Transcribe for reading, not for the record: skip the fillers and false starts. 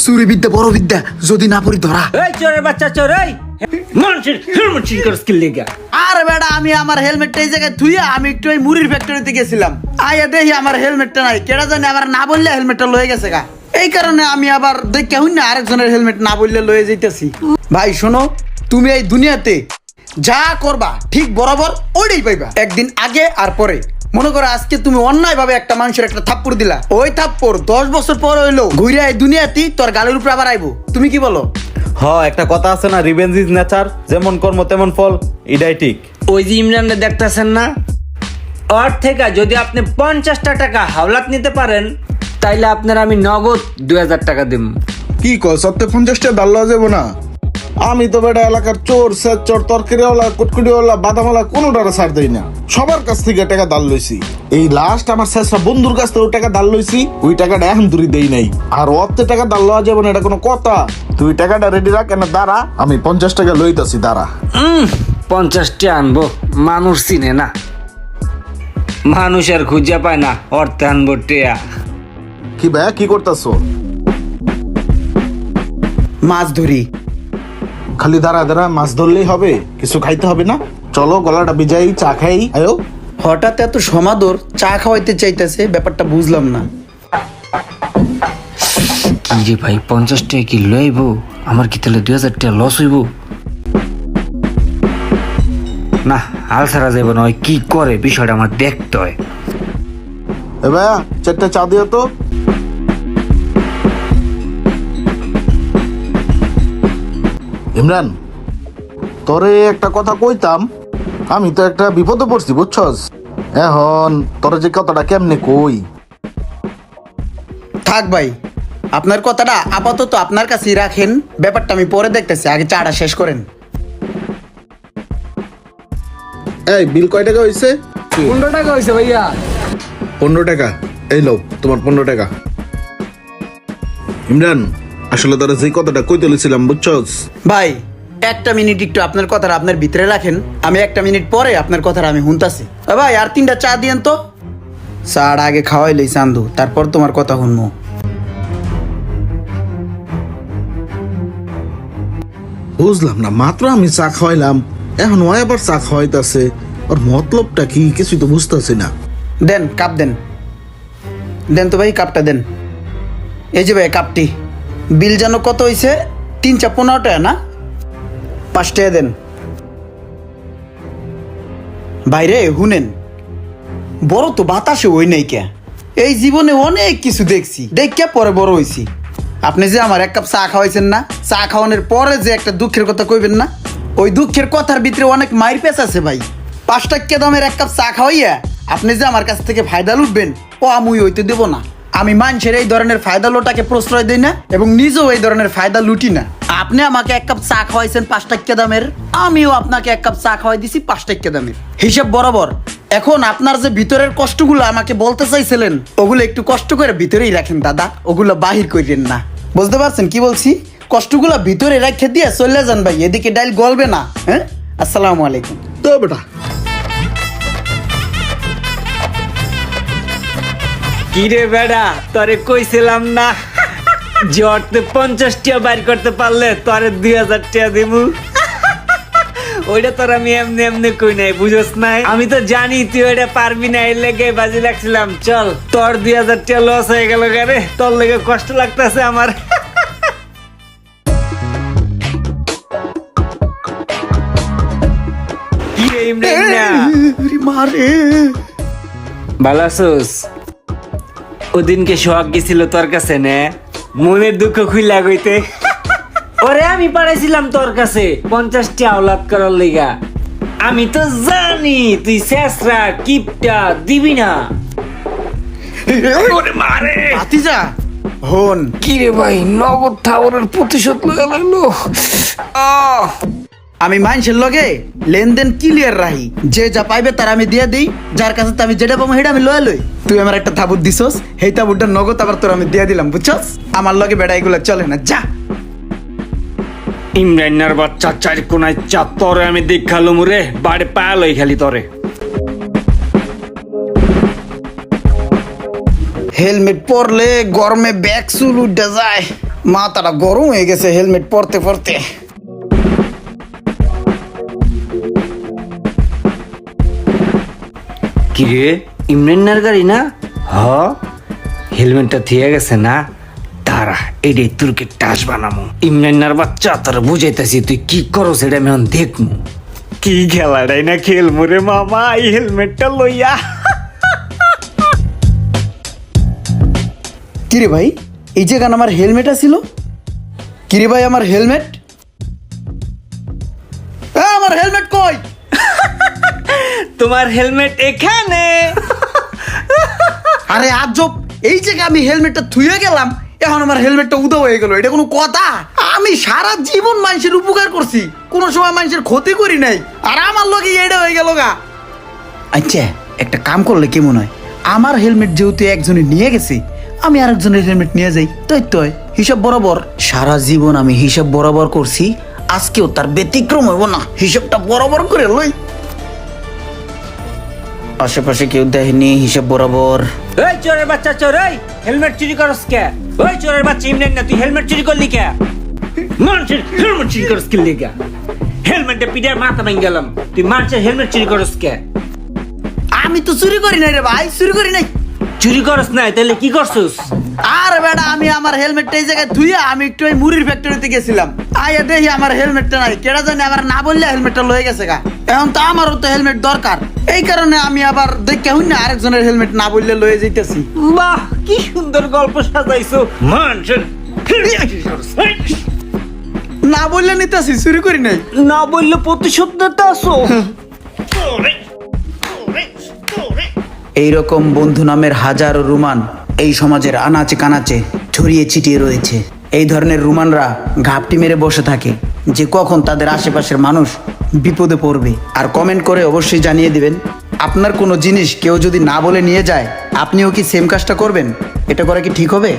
চুরি বিদ্যা বড় বিদ্যা, যদি না পড়ি ধরা। এই চোরের বাচ্চা চোর, এই মানুষের হেলমেট চুরি করে স্কিল লেগা। আরে বেটা, আমি আমার হেলমেটটা এই জায়গায় থুইয়া আমি একটু ওই মুড়ির ফ্যাক্টরিতে গেছিলাম, আইয়া দেখি আমার হেলমেটটা নাই। কেডা জানি আবার না বললে হেলমেটটা লয়ে গেছে গা। এই কারণে আমি আবার দেখে হই না আরেকজনের হেলমেট না বললে লয়ে যাইতেছি। ভাই শোনো, তুমি এই দুনিয়াতে যা করবা ঠিক বরাবর ওইটাই পাইবা, একদিন আগে আর পরে। মনে করো আজকে তুমি অন্যায় ভাবে একটা মানুষের একটা থাপ্পড় দিলা, ওই থাপ্পড় 10 বছর পর হইলো ঘুরে এই দুনিয়াতেই তোর গালের উপরে আবার আইবো। তুমি কি বলো? একটা কথা আছে না, রিভেঞ্জ ইজ নেচার, যেমন কর্ম তেমন ফল, এটাই ঠিক। ওই যে ইমরানকে দেখতেছেন না, ওর থেকে যদি আপনি 50টা টাকা হাওলাত নিতে পারেন তাইলে আপনার আমি নগদ 2000 টাকা দিব। কি কয় সত্যি 50টা ডাল লওয়া যাবো না? আমি তো বেটা এলাকার চোর চোর তরকারিওয়ালা কুটকুটিওয়ালা বাদামওয়ালা কোনোটারে ছাড় দেই না, সবার কাছ থেকে টাকা দাল লইছি। এই লাস্ট আমার শেষরা বন্ধুর কাছ থেকে টাকা দাল লইছি, ওই টাকাটা এখন দূরি দেই নাই। আর অর্থে টাকা দাল লওয়া যাবে না, এটা কোনো কথা? তুই টাকাটা রেডি রাখ, এনে দাঁড়া, আমি 50 টাকা লইতাছি, দাঁড়া। 50টা আনবো, মানুষ চিনে না, মানুষের খুঁজে পায় না, অর্থে আনবো টিয়া। কি ভাইয়া কি করতেছো? মাছ ধরি। খালি দাঁড়া দাঁড়া, মাছ ধরলেই হবে? কিছু খাইতে হবে না? চলো গলাটা ভিজাই, চা খাই। আয়ো। হঠাৎ এত সমাদর, চা খাওয়াইতে চাইতেছে, ব্যাপারটা বুঝলাম না। কি রে ভাই, 50 টাকা কি লইব? আমার কি তাহলে 2000 টাকা লস হইব? না, হাল ছাড়া যাইব না। ওই কি করে বিষয়টা আমার দেখতে হয়। এ ভাইয়া 4টা চা দিও তো। ইমরান, তোরে একটা কথা কইতাম, আমি তো একটা বিপদে পড়ছি বুঝছস। এখন তোরে যে কথাটা কেমনে কই? থাক ভাই, আপনার কথাটা আপাতত আপনার কাছেই রাখেন, ব্যাপারটা আমি পরে দেখতেছি, আগে চাটা শেষ করেন। এই বিল কয় টাকা হইছে? 15 টাকা হইছে ভাইয়া। 15 টাকা। এই লও তোমার 15 টাকা। ইমরান, আসলে তোরা যে কথাটা কইতে লইছিলাম বুঝছস। ভাই একটা মিনিট একটু আপনার কথাটা আপনার ভিতরে রাখেন, আমি একটা মিনিট পরে আপনার কথাটা আমি শুনতাছি। ভাই আর 3টা চা দিয়েন তো। চাটা আগে খাওয়াইলেই চান্দু, তারপর তোমার কথা শুনবো। বুঝলাম না, মাত্র আমি চা খাওয়াইলাম, এখন ও আবার চা খাওয়াইতাছে, ওর মতলবটা কি কিছুই তো বুঝতেছি না। দেন কাপ দেন, দেন তো ভাই কাপটা দেন। এই যে ভাই কাপটি, বিল যেন কত হয়েছে? 3 চা 15 টাকা না? 5 টাকা দেন। বাইরে হুনেন, বড় তো বাতাসে ওই নাই কে। এই জীবনে অনেক কিছু দেখছি, দেখে পরে বড় হয়েছি। আপনি যে আমার 1 কাপ চা খাওয়াইছেন না, চা খাওয়ানোর পরে যে একটা দুঃখের কথা কইবেন না, ওই দুঃখের কথার ভিতরে অনেক মাইর পেঁচ আছে ভাই। 5 টাকা দামের 1 কাপ চা খাওয়াইয়া আপনি যে আমার কাছ থেকে ফায়দা লুটবেন, ও আমি হইতে দেব না। আমি মানুষের এই ধরনের ফায়দা লোটাকে প্রশ্রয় দিই না এবং নিজেও এই ধরনের ফায়দা লুটি না। আপনি আমাকে 1 কাপ চা খাওয়াইছেন 5 টাকা দামের, আমিও আপনাকে 1 কাপ চা খাওয়াই দিছি 5 টাকা দামের, হিসাব বরাবর। এখন আপনার যে ভিতরের কষ্টগুলো আমাকে বলতে চাইছিলেন, ওগুলো একটু কষ্ট করে ভিতরেই রাখেন দাদা, ওগুলো বাহির করেন না। বুঝতে পারছেন কি বলছি? কষ্টগুলো ভিতরে রেখে দিয়ে চলে যান ভাই, এদিকে ডাইল গলবে না। হ্যাঁ, আসসালামু আলাইকুম। তো বেটা কি রে বেড়া, তোরে কইছিলাম না যে অর্থে 50 টাকা বাইর করতে পারলে তোরে 2000 টাকা দিমু? ওইটা তোর আমি এমনি এমনি কই নাই, বুঝছ নাই? আমি তো জানি তুই ওইটা পারবি না, এর লেগে বাজি লাগছিলাম। চল, তোর 2000 টাকা লস হয়ে গেল গারে, তোর লেগে কষ্ট লাগতেছে আমার। কি রে ইমরান না, মারে ভালো আছোস? ওদিনকে সোহাগ গেছিল তোর কাছে নে, মনের দুঃখ খুইলা গইতে। ওরে আমি পাঠাইছিলাম তোর কাছে 50 টাকা আওলাদ করার লিগা। আমি তো জানি তুই শেষরা কিপটা দিবি না। ওরে মারে ভাতিজা হন। কি রে ভাই, নগদ থাওরের প্রতিশোধ লয়ে লাগলো। আমি মানুষের লগে লেনদেন ক্লিয়ার রাহি, যে যা পাইবে তার আমি দিয়ে দিই, যার কাছে আমি যেটা পাবো সেটা আমি লয়ে লই। তুই আমার একটা তাবুত দিছস, সেই তাবুতটা নগদ আবার তোর আমি দিয়ে দিলাম, বুঝছস? আমার লগে বেড়া এগুলো চলে না, যা। ইমরানের বাচ্চা 4 কোনায় চা, তোরে আমি দেখালুম রে, বাড়ি পায়ালই খালি তোরে। হেলমেট পরলে গরমে ব্যাগ চুল উঠে যায়, মাথাটা গরম হয়ে গেছে হেলমেট পরতে পরতে। কিরে ইমরান্নার গাড়ি না? হ, হেলমেটটা থিয়ে গেছে না? তারা এটাই তোরকে টাস বানামো। ইমরান্নার বাচ্চা তোর বুঝাইতেছি, তুই কি করস এটা আমি এখন দেখমু। কি খেলাটাই না খেলমু রে মামা এই হেলমেটটা লইয়া। কিরে ভাই, এই যে গান আমার হেলমেট আছিল। কিরে ভাই আমার হেলমেট, আমার হেলমেট কই? তোমার হেলমেট এখানে। আরে আজব, এই যে আমি হেলমেটটা থুয়ে গেলাম, এখন আমার হেলমেটটা উদা হয়ে গেল, এটা কোনো কথা? আমি সারা জীবন মানুষের উপকার করছি, কোনো সময় মানুষের ক্ষতি করি নাই, আর আমার লগে এটা হয়ে গেল গা। আচ্ছা, একটা কাম করলে কেমন হয়? আমার হেলমেট যেহেতু একজনে নিয়ে গেছে, আমি আরেকজনের হেলমেট নিয়ে যাই। তই হিসাব বরাবর। সারা জীবন আমি হিসাব বরাবর করছি, আজকেও তার ব্যতিক্রম হইব না, হিসাবটা বরাবর করে লই। আশেপাশে কেউ দেখেনি, হিসাব বরাবর। ওই চোরের বাচ্চা চোর, ওই হেলমেট চুরি করস কে? ওই চোরের বাচ্চা ইমরান না, তুই হেলমেট চুরি করলি কে? মানুষের হেলমেট চুরি করস কি লিগা? হেলমেটে পিটার মাথা ভেঙে গেলাম, তুই মানুষের হেলমেট চুরি করস কে? আমি তো চুরি করি নাই রে ভাই, চুরি করি নাই। চুরি করস নাই তাহলে কি করছস? আরে বেটা, আমি আমার হেলমেটটা এই জায়গায় ধুইয়া আমি একটু ওই মুড়ির ফ্যাক্টরিতে গেছিলাম, আয়া দেখি আমার হেলমেটটা নাই। কেডা জানি আমার না বললে হেলমেটটা লয়ে গেছে গা। এখন তো আমারও তো হেলমেট দরকার, এই কারণে আমি আবার দেখে হই না আরেকজনের হেলমেট না বললে লয়ে যাইতেছি। বাহ, কি সুন্দর গল্প সাজাইছো। মানুষের হেলমেট চুরি করস, না বললে নিতেছি, চুরি করি নাই। না বললে প্রতিশোধ নিতে আসো। এইরকম বন্ধু নামের হাজারো রুমান এই সমাজের আনাচে কানাচে ছড়িয়ে ছিটিয়ে রয়েছে। এই ধরনের রুমানরা ঘাপটি মেরে বসে থাকে যে কখন তাদের আশেপাশের মানুষ বিপদে পড়বে। আর কমেন্ট করে অবশ্যই জানিয়ে দিবেন, আপনার কোনো জিনিস কেউ যদি না বলে নিয়ে যায়, আপনিও কি সেম কাজটা করবেন? এটা করা কি ঠিক হবে?